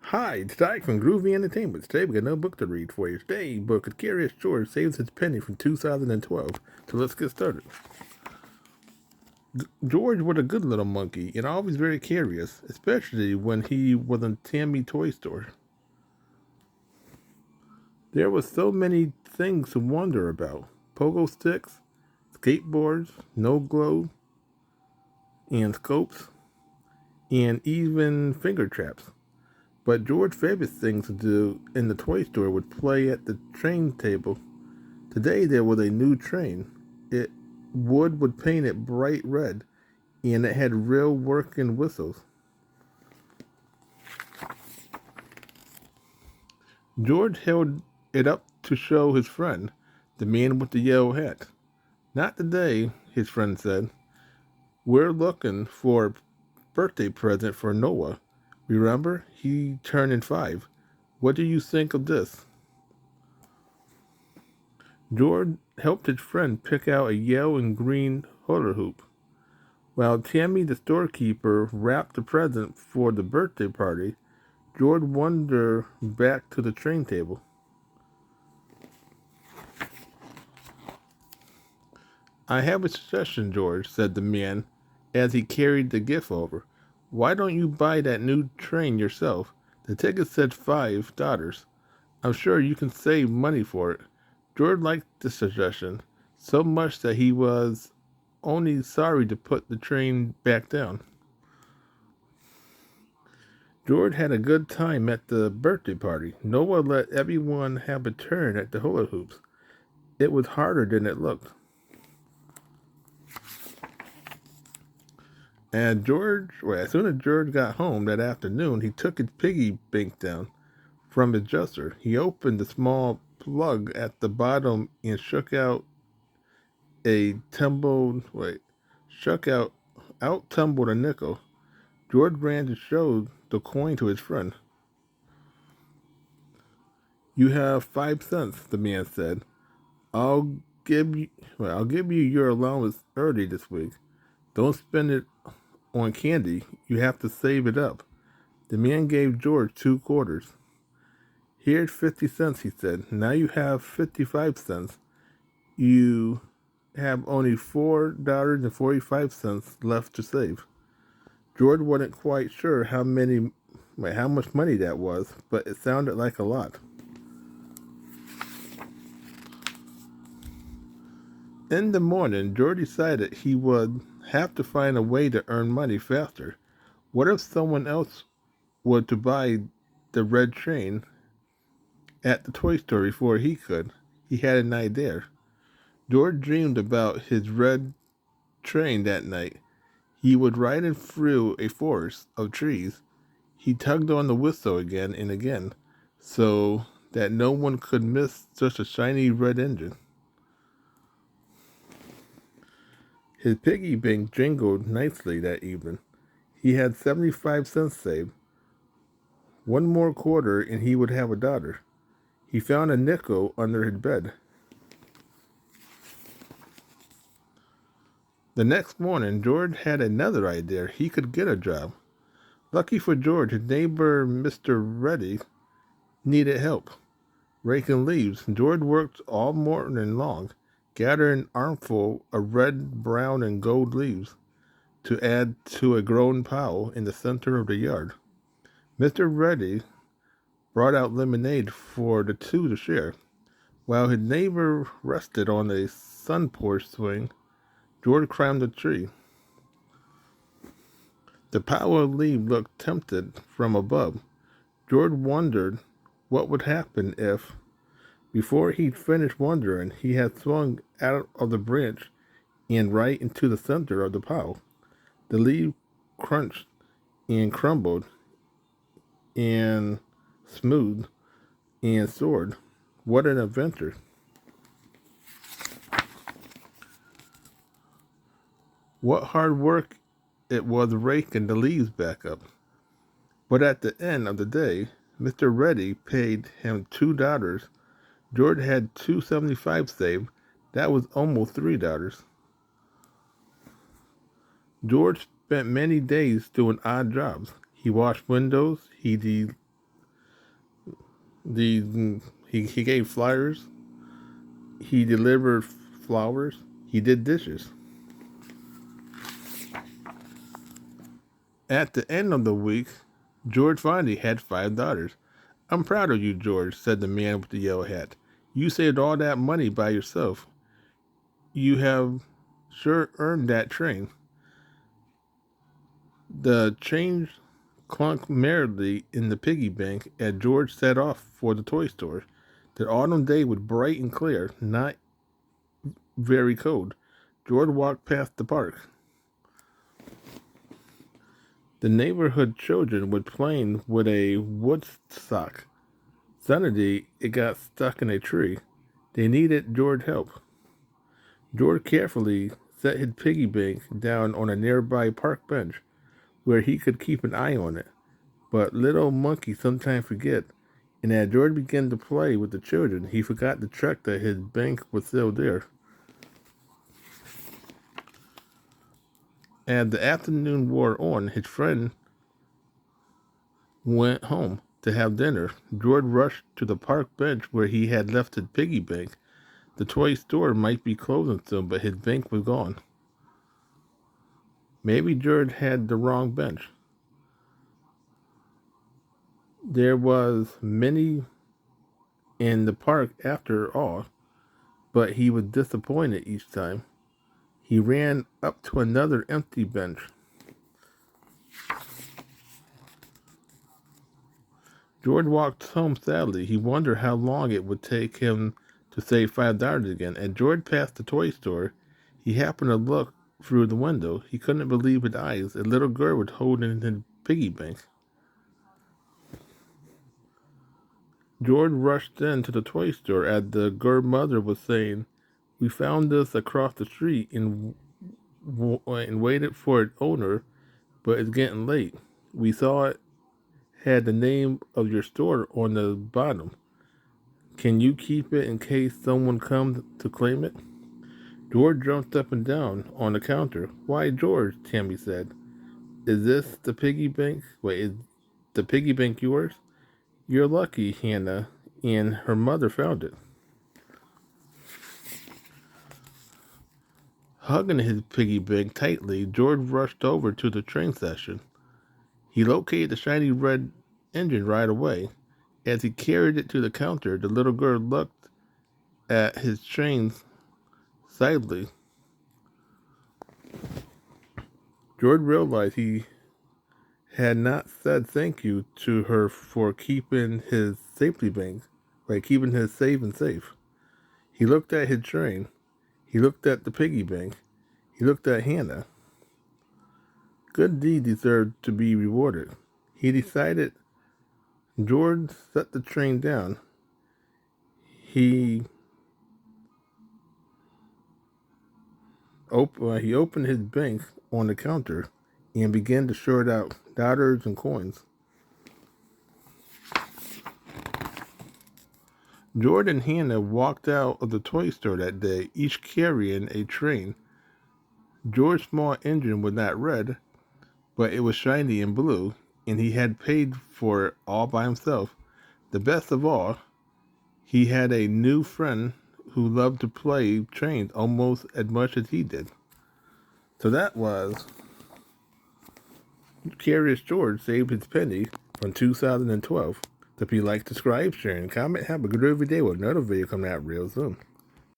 Hi, it's Dyke from Groovy Entertainment. Today we got no book to read for you. Today, book of Curious George Saves His Penny from 2012. So let's get started. George was a good little monkey and always very curious, especially when he was in Tammy Toy Store. There were so many things to wonder about. Pogo sticks, skateboards, no glow, and scopes, and even finger traps. But George's favorite thing to do in the toy store was play at the train table. Today there was a new train. It wood was painted bright red, and it had real working whistles. George held it up to show his friend, the man with the yellow hat. Not today, his friend said. We're looking for a birthday present for Noah. Remember, he turned 5. What do you think of this? George helped his friend pick out a yellow and green hula hoop. While Tammy, the storekeeper, wrapped the present for the birthday party, George wandered back to the train table. I have a suggestion, George, said the man as he carried the gift over. Why don't you buy that new train yourself? The ticket said $5. I'm sure you can save money for it. George liked the suggestion so much that he was only sorry to put the train back down. George had a good time at the birthday party. Noah let everyone have a turn at the hula hoops. It was harder than it looked. As soon as George got home that afternoon, he took his piggy bank down from his dresser. He opened the small plug at the bottom and a tumbled, wait, shook out tumbled a nickel. George ran to show the coin to his friend. You have 5 cents, the man said. I'll I'll give you your allowance early this week. Don't spend it on candy. You have to save it up. The man gave George 2 quarters. Here's 50 cents, he said. Now you have 55 cents. You have only $4.45 left to save. George wasn't quite sure how much money that was, but it sounded like a lot. In the morning, George decided he would have to find a way to earn money faster. What if someone else were to buy the red train at the toy store before he could? He had an idea. George dreamed about his red train that night. He was riding through a forest of trees. He tugged on the whistle again and again so that no one could miss such a shiny red engine. His piggy bank jingled nicely that evening. He had 75 cents saved. One more quarter and he would have a dollar. He found a nickel under his bed. The next morning, George had another idea. He could get a job. Lucky for George, his neighbor, Mr. Reddy, needed help raking leaves. George worked all morning long, gathering an armful of red, brown, and gold leaves to add to a growing pile in the center of the yard. Mr. Reddy brought out lemonade for the two to share. While his neighbor rested on a sun porch swing, George climbed a tree. The pile of leaves looked tempting from above. George wondered what would happen if, before he'd finished wondering, he had swung out of the branch and right into the center of the pile. The leaf crunched and crumbled and smoothed and soared. What an adventure! What hard work it was raking the leaves back up. But at the end of the day, Mr. Reddy paid him $2. George had 2.75 saved. That was almost $3. George spent many days doing odd jobs. He washed windows, he He gave flyers. He delivered flowers. He did dishes. At the end of the week, George finally had 5 daughters. "I'm proud of you, George," said the man with the yellow hat. "You saved all that money by yourself. You have sure earned that train." The change clunked merrily in the piggy bank as George set off for the toy store. The autumn day was bright and clear, not very cold. George walked past the park. The neighborhood children were playing with a woodstock. Suddenly, it got stuck in a tree. They needed George's help. George carefully set his piggy bank down on a nearby park bench where he could keep an eye on it. But little monkeys sometimes forget, and as George began to play with the children, he forgot to check that his bank was still there. As the afternoon wore on, his friend went home to have dinner. George rushed to the park bench where he had left his piggy bank. The toy store might be closing soon, but his bank was gone. Maybe George had the wrong bench. There was many in the park after all, but he was disappointed each time. He ran up to another empty bench. George walked home sadly. He wondered how long it would take him to save $5 again. As George passed the toy store, he happened to look through the window. He couldn't believe his eyes. A little girl was holding his piggy bank. George rushed into the toy store as the girl mother was saying, "We found this across the street and waited for its owner, but it's getting late. We saw it had the name of your store on the bottom. Can you keep it in case someone comes to claim it?" George jumped up and down on the counter. "Why, George," Tammy said, "is this the piggy bank? Wait, is the piggy bank yours? You're lucky Hannah and her mother found it." Hugging his piggy bank tightly, George rushed over to the train station. He located the shiny red engine right away. As he carried it to the counter, the little girl looked at his train silently. George realized he had not said thank you to her for keeping his safety bank, by keeping his safe and safe. He looked at his train. He looked at the piggy bank. He looked at Hannah. Good deed deserved to be rewarded. He decided. George set the train down. He opened his bank on the counter and began to sort out dollars and coins. George and Hannah walked out of the toy store that day, each carrying a train. George's small engine was not red, but it was shiny and blue, and he had paid for it all by himself. The best of all, he had a new friend who loved to play trains almost as much as he did. So that was Curious George Saved His Penny from 2012. So if you like, subscribe, share, and comment, have a good every day with another video coming out real soon.